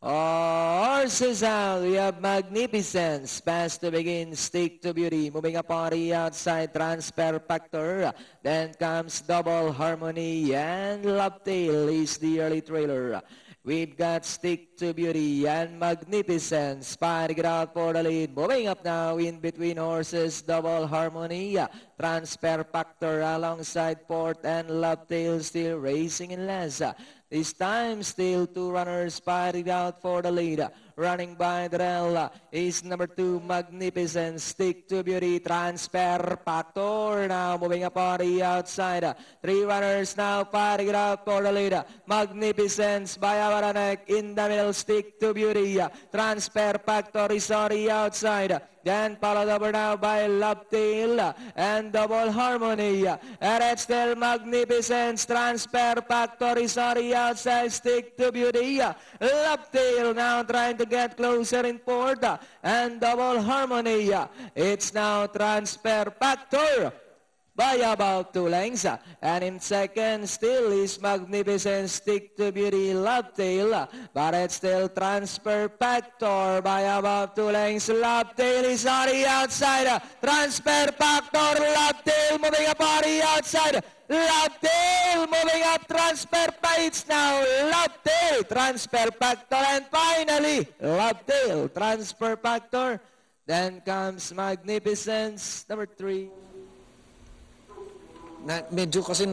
Horses out. We have Magnificence. Pass to begin. Stick to Beauty. Moving up on the outside. Transfer Factor. Then comes Double Harmony. And Lovetail is the early trailer. We've got Stick to Beauty and Magnificence. Fighting it out for the lead. Moving up now in between horses. Double Harmony. Transfer Factor alongside Fourth and Lovetail still racing in last. This time, still two runners fighting out for the lead. Running by the rail is number 2, Magnificent. Stick to Beauty, Transfer Factor. Now moving up on the outside. 3 runners now fighting it out for the lead. Magnificence by Avaranek in the middle. Stick to Beauty. Transfer Factor is on the outside. Then followed over now by Lovetail and Double Harmony. And it's still Magnificence. Transfer Factor is on the outside. Stick to Beauty. Lovetail now trying to get closer in fourth. And Double Harmony. It's now Transfer Factor by about 2 lengths. And in second still is Magnificent. Stick to Beauty, Lovetail. But it's still Transfer Factor by about 2 lengths. Lovetail is on the outside. Transfer Factor, Lovetail moving up on the outside. Lovetail moving up, Transfer Factor now. Lovetail, Transfer Factor. And finally, Lovetail, Transfer Factor. Then comes Magnificence, number 3. Medyo kasi